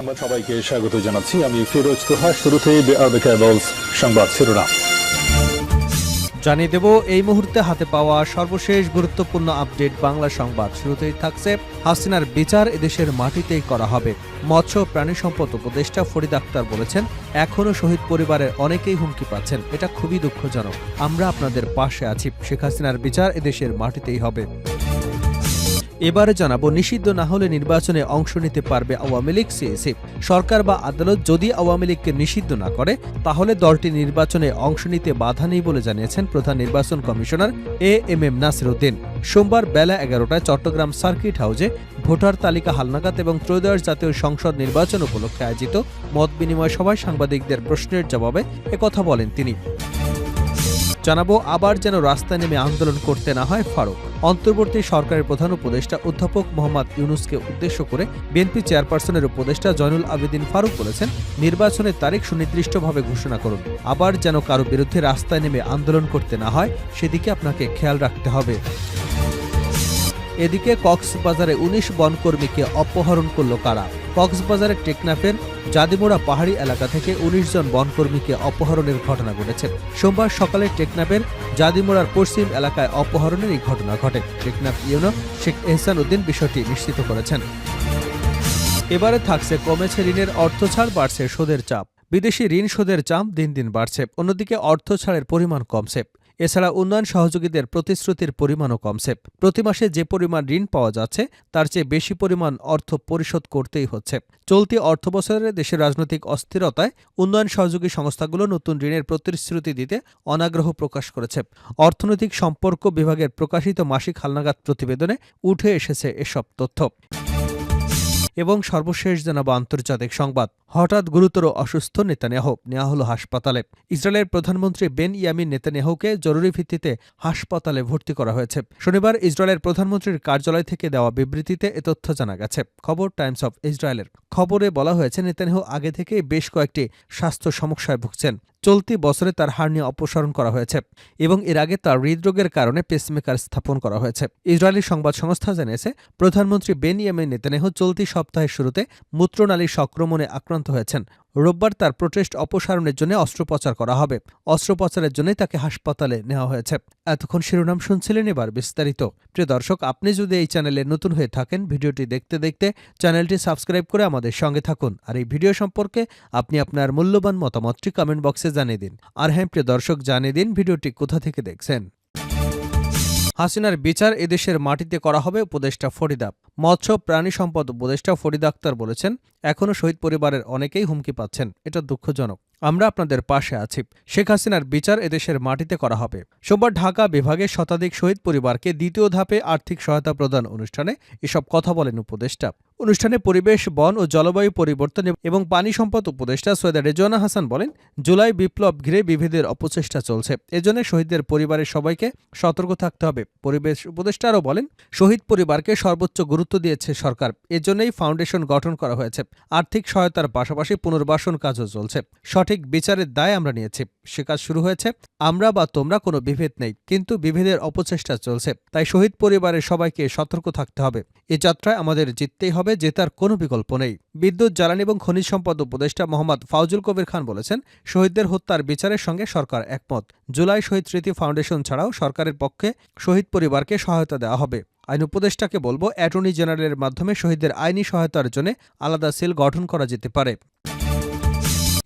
সংবাদ সবাইকে স্বাগত জানাচ্ছি। আমি ফিরোজ তোহা। শুরুতেই সংবাদ শিরোনাম জানিয়ে দেব এই মুহূর্তে হাতে পাওয়া সর্বশেষ গুরুত্বপূর্ণ আপডেট বাংলা সংবাদ। শুরুতেই থাকছে হাসিনার বিচার এদেশের মাটিতেই করা হবে। মৎস্য প্রাণী সম্পদ উপদেষ্টা ফরিদ আক্তার বলেছেন, এখনও শহীদ পরিবারের অনেকেই হুমকি পাচ্ছেন। এটা খুবই দুঃখজনক। আমরা আপনাদের পাশে আছি। শেখ হাসিনার বিচার এদেশের মাটিতেই হবে। এবারে জানাবো, নিষিদ্ধ না হলে নির্বাচনে অংশ নিতে পারবে আওয়ামী লীগ সিএসি। সরকার বা আদালত যদি আওয়ামী লীগকে নিষিদ্ধ না করে তাহলে দলটি নির্বাচনে অংশ নিতে বাধা নেই বলে জানিয়েছেন প্রধান নির্বাচন কমিশনার এএমএম নাসির উদ্দিন। সোমবার বেলা ১১টায় চট্টগ্রাম সার্কিট হাউসে ভোটার তালিকা হালনাগাদ এবং ত্রয়োদশ জাতীয় সংসদ নির্বাচন উপলক্ষে আয়োজিত মত বিনিময় সভায় সাংবাদিকদের প্রশ্নের জবাবে একথা বলেন তিনি। জানাবো, আবার যেন রাস্তায় নেমে আন্দোলন করতে না হয় ফারুক। অন্তর্বর্তী সরকারের প্রধান উপদেষ্টা অধ্যাপক মোহাম্মদ ইউনূসকে উদ্দেশ্য করে বিএনপি চেয়ারপারসনের উপদেষ্টা জয়নুল আবেদিন ফারুক বলেছেন, নির্বাচনের তারিখ সুনির্দিষ্টভাবে ঘোষণা করুন। আবার যেন কারো বিরুদ্ধে রাস্তায় নেমে আন্দোলন করতে না হয় সেদিকে আপনাকে খেয়াল রাখতে হবে। এদিকে কক্সবাজারে ১৯ বনকর্মীকে অপহরণ করল কারা? কক্সবাজারের টেকনাফের জাদিমোড়া পাহাড়ি এলাকা থেকে ১৯ জন বনকর্মীকে অপহরণের ঘটনা ঘটেছে। সোমবার সকালে টেকনাফের জাদিমোড়ার পশ্চিম এলাকায় অপহরণের এই ঘটনা ঘটে। টেকনাফ ইউনো শেখ এহসান উদ্দিন বিষয়টি নিশ্চিত করেছেন। এবারে থাকছে, কমেছে ঋণের অর্থ ছাড়, বাড়ছে সুদের চাপ। বিদেশি ঋণ সুদের চাপ দিন দিন বাড়ছে, অন্যদিকে অর্থ ছাড়ের পরিমাণ কমছে। এছাড়া উন্নয়ন সহযোগীদের প্রতিশ্রুতির পরিমাণও কমছে। প্রতি মাসে যে পরিমাণ ঋণ পাওয়া যাচ্ছে তার চেয়ে বেশি পরিমাণ অর্থ পরিশোধ করতেই হচ্ছে। চলতি অর্থবছরে দেশের রাজনৈতিক অস্থিরতায় উন্নয়ন সহযোগী সংস্থাগুলো নতুন ঋণের প্রতিশ্রুতি দিতে অনাগ্রহ প্রকাশ করেছে। অর্থনৈতিক সম্পর্ক বিভাগের প্রকাশিত মাসিক হালনাগাদ প্রতিবেদনে উঠে এসেছে এসব তথ্য। এবং সর্বশেষ জানাবো আন্তর্জাতিক সংবাদ। হঠাৎ গুরুতর অসুস্থ নেতানিয়াহু, নেওয়া হলো হাসপাতালে। ইসরায়েলের প্রধানমন্ত্রী বেনইয়ামিন নেতানিয়াহুকে জরুরি ভিত্তিতে হাসপাতালে ভর্তি করা হয়েছে। শনিবার ইসরায়েলের প্রধানমন্ত্রীর কার্যালয় থেকে দেওয়া বিবৃতিতে এ তথ্য জানা গেছে। খবর টাইমস অফ ইসরায়েলের। খবরে বলা হয়েছে, নেতানিয়াহু আগে থেকেই বেশ কয়েকটি স্বাস্থ্য সমস্যায় ভুগছেন। চলতি বছরে তার হার্নিয়া অপসারণ করা হয়েছে এবং এর আগে তার হৃদরোগের কারণে পেসমেকার স্থাপন করা হয়েছে। ইসরায়েলি সংবাদ সংস্থা জানিয়েছে, প্রধানমন্ত্রী বেনইয়ামিন নেতানিয়াহু চলতি সপ্তাহের শুরুতে মূত্রনালী সংক্রমণে আক্রান্ত হয়েছেন। রোববার তার প্রোটেস্ট অপসারণের জন্য অস্ত্রোপচার করা হবে। অস্ত্রোপচারের জন্যই তাকে হাসপাতালে নেওয়া হয়েছে। এতক্ষণ শিরোনাম শুনছিলেন, এবার বিস্তারিত। প্রিয় দর্শক, আপনি যদি এই চ্যানেলে নতুন হয়ে থাকেন, ভিডিওটি দেখতে দেখতে চ্যানেলটি সাবস্ক্রাইব করে আমাদের সঙ্গে থাকুন। আর এই ভিডিও সম্পর্কে আপনি আপনার মূল্যবান মতামতটি কমেন্ট বক্সে জানিয়ে দিন। আর হ্যাঁ প্রিয় দর্শক, জানিয়ে দিন ভিডিওটি কোথা থেকে দেখছেন। হাসিনার বিচার এদেশের মাটিতে করা হবে, উপদেষ্টা ফরিদা। মৎস্য প্রাণী সম্পদ উপদেষ্টা ফরিদ আক্তার বলেছেন, এখনও শহীদ পরিবারের অনেকেই হুমকি পাচ্ছেন। এটা দুঃখজনক। আমরা আপনাদের পাশে আছি। শেখ হাসিনার বিচার এদেশের মাটিতে করা হবে। সোমবার ঢাকা বিভাগের শতাধিক শহীদ পরিবারকে দ্বিতীয় ধাপে আর্থিক সহায়তা প্রদান অনুষ্ঠানে এসব কথা বলেন উপদেষ্টা। অনুষ্ঠানে পরিবেশ, বন ও জলবায়ু পরিবর্তন এবং পানি সম্পদ উপদেষ্টা সৈয়দা রেজওয়ানা হাসান বলেন, জুলাই বিপ্লব ঘিরে বিভেদের অপচেষ্টা চলছে। এজন্য শহীদদের পরিবারের সবাইকে সতর্ক থাকতে হবে। পরিবেশ উপদেষ্টা আরও বলেন, শহীদ পরিবারকে সর্বোচ্চ গুরুত্ব দিয়েছে সরকার। এজন্যই ফাউন্ডেশন গঠন করা হয়েছে। আর্থিক সহায়তার পাশাপাশি পুনর্বাসন কাজও চলছে। সঠিক বিচারের দায় আমরা নিয়েছি। সে কাজ শুরু হয়েছে। আমরা বা তোমরা কোনো বিভেদ নেই, কিন্তু বিভেদের অপচেষ্টা চলছে। তাই শহীদ পরিবারের সবাইকে সতর্ক থাকতে হবে। এ যাত্রায় আমাদের জিততেই হবে, জেতার কোনো বিকল্প নেই। বিদ্যুৎ, জ্বালানি এবং খনিজ সম্পদ উপদেষ্টা মোহাম্মদ ফাউজুল কবির খান বলেছেন, শহীদদের হত্যার বিচারের সঙ্গে সরকার একমত। জুলাই শহীদ স্মৃতি ফাউন্ডেশন ছাড়াও সরকারের পক্ষে শহীদ পরিবারকে সহায়তা দেওয়া হবে। আইন উপদেষ্টাকে বলবো, অ্যাটর্নি জেনারেলের মাধ্যমে শহীদদের আইনি সহায়তার জন্য আলাদা সেল গঠন করা যেতে পারে।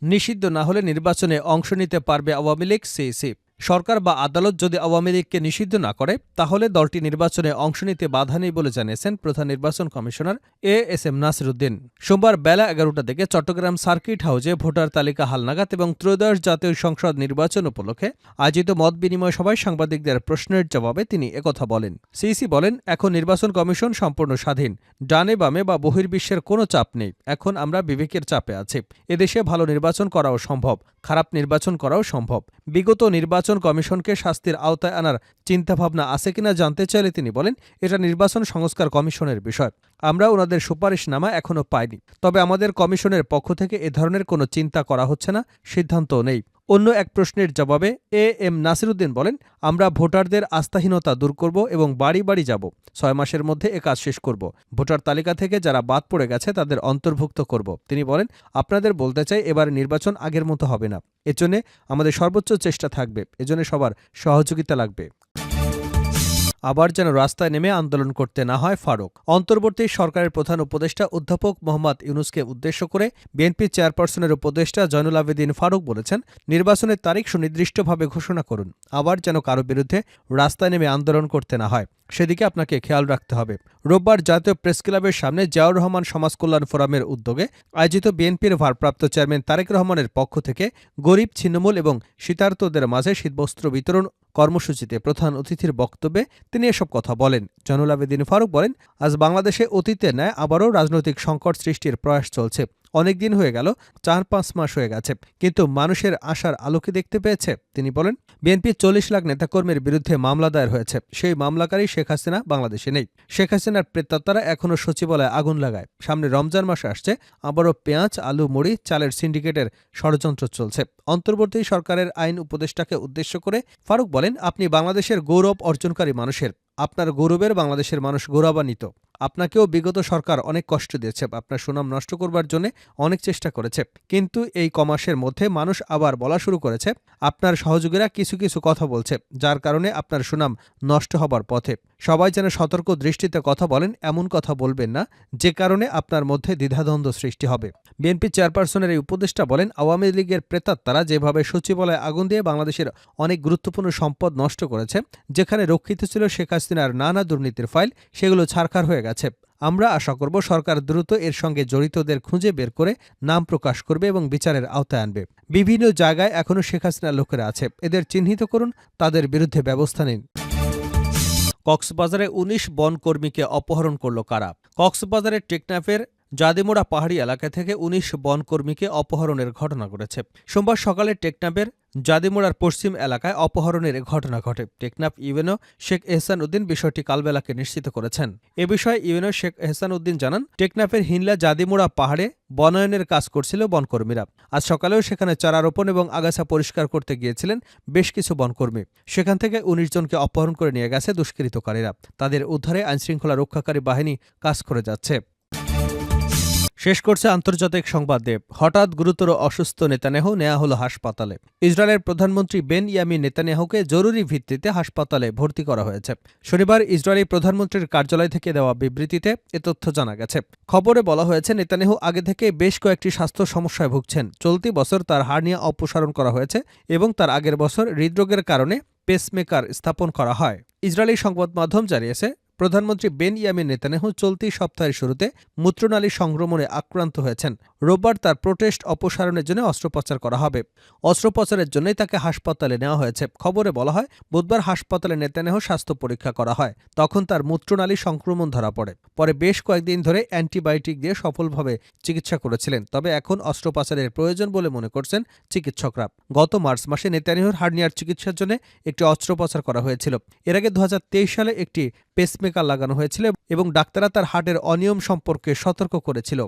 নিষিদ্ধ না হলে নির্বাচনে অংশ নিতে পারবে আওয়ামী লীগ সিইসি। সরকার বা আদালত যদি আওয়ামী লীগকে নিষিদ্ধ না করে তাহলে দলটি নির্বাচনে অংশ নিতে বাধা নেই বলে জানিয়েছেন প্রধান নির্বাচন কমিশনার এএসএম নাসির উদ্দিন। সোমবার বেলা ১১টা থেকে চট্টগ্রাম সার্কিট হাউসে ভোটার তালিকা হালনাগাদ এবং ত্রয়োদশ জাতীয় সংসদ নির্বাচন উপলক্ষে আয়োজিত মত বিনিময় সভায় সাংবাদিকদের প্রশ্নের জবাবে তিনি একথা বলেন। সিইসি বলেন, এখন নির্বাচন কমিশন সম্পূর্ণ স্বাধীন। ডানে বামে বা বহির্বিশ্বের কোনো চাপ নেই। এখন আমরা বিবেকের চাপে আছি। এদেশে ভালো নির্বাচন করাও সম্ভব, খারাপ নির্বাচন করাও সম্ভব। বিগত নির্বাচন কমিশনকে শাস্তির আওতায় আনার চিন্তাভাবনা আছে কিনা জানতে চাইলে তিনি বলেন, এটা নির্বাচন সংস্কার কমিশনের বিষয়। আমরা ওনাদের সুপারিশনামা এখনো পাইনি। তবে আমাদের কমিশনের পক্ষ থেকে এ ধরনের কোনো চিন্তা করা হচ্ছে না, সিদ্ধান্তও নেই। অন্য এক প্রশ্নের জবাবে এম নাসিরুদ্দিন বলেন, আমরা ভোটারদের আস্থাহীনতা দূর করব এবং বাড়ি বাড়ি যাব। 6 মাসের মধ্যে এ কাজ শেষ করব। ভোটার তালিকা থেকে যারা বাদ পড়ে গেছে তাদের অন্তর্ভুক্ত করব। তিনি বলেন, আপনাদের বলতে চাই, এবার নির্বাচন আগের মতো হবে না। এজন্য আমাদের সর্বোচ্চ চেষ্টা থাকবে। এজন্য সবার সহযোগিতা লাগবে। আবার যেন রাস্তায় নেমে আন্দোলন করতে না হয় ফারুক। অন্তর্বর্তী সরকারের প্রধান উপদেষ্টা অধ্যাপক মোহাম্মদ ইউনূসকে উদ্দেশ্য করে বিএনপি চেয়ারপারসনের উপদেষ্টা জয়নুল আবেদিন ফারুক বলেছেন, নির্বাচনের তারিখ সুনির্দিষ্টভাবে ঘোষণা করুন। আবার যেন কারো বিরুদ্ধে রাস্তায় নেমে আন্দোলন করতে না হয়, সেদিকে আপনাকে খেয়াল রাখতে হবে। রোববার জাতীয় প্রেসক্লাবের সামনে জিয়াউর রহমান সমাজ কল্যাণ ফোরামের উদ্যোগে আয়োজিত বিএনপির ভারপ্রাপ্ত চেয়ারম্যান তারেক রহমানের পক্ষ থেকে গরিব, ছিন্নমূল এবং শীতার্তদের মাঝে শীতবস্ত্র বিতরণ কর্মসূচিতে প্রধান অতিথির বক্তব্যে তিনি এসব কথা বলেন। জয়নুল আবেদিন ফারুক বলেন, আজ বাংলাদেশে অতীতের ন্যায় আবারও রাজনৈতিক সংকট সৃষ্টির প্রয়াস চলছে। অনেক দিন হয়ে গেল, 4-5 মাস হয়ে গেছে, কিন্তু মানুষের আশার আলোকে দেখতে পেয়েছে। তিনি বলেন, বিএনপির 40 লাখ নেতাকর্মীর বিরুদ্ধে মামলা দায়ের হয়েছে। সেই মামলাকারী শেখ হাসিনা বাংলাদেশে নেই। শেখ হাসিনার প্রেতাত্মারা এখনও সচিবালয়ে আগুন লাগায়। সামনে রমজান মাস আসছে, আবারও পেঁয়াজ, আলু, মুড়ি, চালের সিন্ডিকেটের ষড়যন্ত্র চলছে। অন্তর্বর্তী সরকারের আইন উপদেষ্টাকে উদ্দেশ্য করে ফারুক বলেন, আপনি বাংলাদেশের গৌরব অর্জনকারী মানুষের, আপনার গৌরবের বাংলাদেশের মানুষ গৌরবান্বিত। আপনাকেও বিগত সরকার অনেক কষ্ট দিয়েছে, আপনার সুনাম নষ্ট করবার জন্য অনেক চেষ্টা করেছে, কিন্তু এই কমাসের মধ্যে মানুষ আবার বলা শুরু করেছে, আপনার সহযোগীরা কিছু কিছু কথা বলছে, যার কারণে আপনার সুনাম নষ্ট হবার পথে। সবাই যেন সতর্ক দৃষ্টিতে কথা বলেন, এমন কথা বলবেন না যে কারণে আপনার মধ্যে দ্বিধাদ্বন্দ্ব সৃষ্টি হবে। বিএনপি চেয়ারপারসনের এই উপদেষ্টা বলেন, আওয়ামী লীগের প্রেতাত্মারা যেভাবে সচিবালয়ে আগুন দিয়ে বাংলাদেশের অনেক গুরুত্বপূর্ণ সম্পদ নষ্ট করেছে, যেখানে রক্ষিত ছিল শেখ হাসিনার নানা দুর্নীতির ফাইল, সেগুলো ছারখার হয়ে গেছে। আমরা আশা করব সরকার দ্রুত এর সঙ্গে জড়িতদের খুঁজে বের করে নাম প্রকাশ করবে এবং বিচারের আওতায় আনবে। বিভিন্ন জায়গায় এখনও শেখ হাসিনার লোকেরা আছে, এদের চিহ্নিত করুন, তাদের বিরুদ্ধে ব্যবস্থা নিন। কক্সবাজারে 19 বনকর্মীকে অপহরণ করল কারা? কক্সবাজারের টেকনাফের জাদিমোড়া পাহাড়ি এলাকা থেকে 19 বনকর্মীকে অপহরণের ঘটনা ঘটেছে। সোমবার সকালে টেকনাফের জাদিমোড়ার পশ্চিম এলাকায় অপহরণের ঘটনা ঘটে। টেকনাফ ইউএনও শেখ এহসান উদ্দিন বিষয়টি কালবেলাকে নিশ্চিত করেছেন। এ বিষয়ে ইউএনও শেখ এহসান উদ্দিন জানান, টেকনাফের হিনলা জাদিমোড়া পাহাড়ে বনায়নের কাজ করছিল বনকর্মীরা। আজ সকালেও সেখানে চারা রোপণ এবং আগাছা পরিষ্কার করতে গিয়েছিলেন বেশ কিছু বনকর্মী। সেখান থেকে 19 জনকে অপহরণ করে নিয়ে গেছে দুষ্কৃতকারীরা। তাদের উদ্ধারে আইনশৃঙ্খলা রক্ষাকারী বাহিনী কাজ করে যাচ্ছে। শেষ করছে আন্তর্জাতিক সংবাদ দেব। হঠাৎ গুরুতর অসুস্থ নেতানিয়াহু নেওয়া হলো হাসপাতালে। ইসরায়েলের প্রধানমন্ত্রী বেনয়ামিন নেতানিয়াহুকে জরুরি ভিত্তিতে হাসপাতালে ভর্তি করা হয়েছে। শনিবার ইসরায়েলি প্রধানমন্ত্রীর কার্যালয় থেকে দেওয়া বিবৃতিতে এ তথ্য জানা গেছে। খবরে বলা হয়েছে, নেতানিয়াহু আগে থেকে বেশ কয়েকটি স্বাস্থ্য সমস্যায় ভুগছেন। চলতি বছর তার হার্নিয়া অপসারণ করা হয়েছে এবং তার আগের বছর হৃদরোগের কারণে পেসমেকার স্থাপন করা হয়। ইসরায়েলি সংবাদ মাধ্যম জানিয়েছে, প্রধানমন্ত্রী বেনয়ামিন নেতানিয়াহু চলতি সপ্তাহের শুরুতে মূত্রনালী সংক্রমণে আক্রান্ত হয়েছেন। রোববার তার প্রোটেস্ট অপসারণের জন্য অস্ত্রোপচার করা হবে। অস্ত্রোপচারের জন্যই তাকে হাসপাতালে নেওয়া হয়েছে। খবরে বলা হয়, বুধবার হাসপাতালে নেতানিয়াহু স্বাস্থ্য পরীক্ষা করা হয়। তখন তার মূত্রনালী সংক্রমণ ধরা পড়ে। পরে বেশ কয়েকদিন ধরে অ্যান্টিবায়োটিক দিয়ে সফলভাবে চিকিৎসা করেছিলেন। তবে এখন অস্ত্রোপচারের প্রয়োজন বলে মনে করছেন চিকিৎসকরা। গত মার্চ মাসে নেতানিয়াহুর হার্নিয়ার চিকিৎসার জন্য একটি অস্ত্রোপচার করা হয়েছিল। এর আগে 2023 সালে একটি পেসমেকার লাগানো হয়েছিল এবং ডাক্তাররা তার হার্টের অনিয়ম সম্পর্কে সতর্ক করেছিল।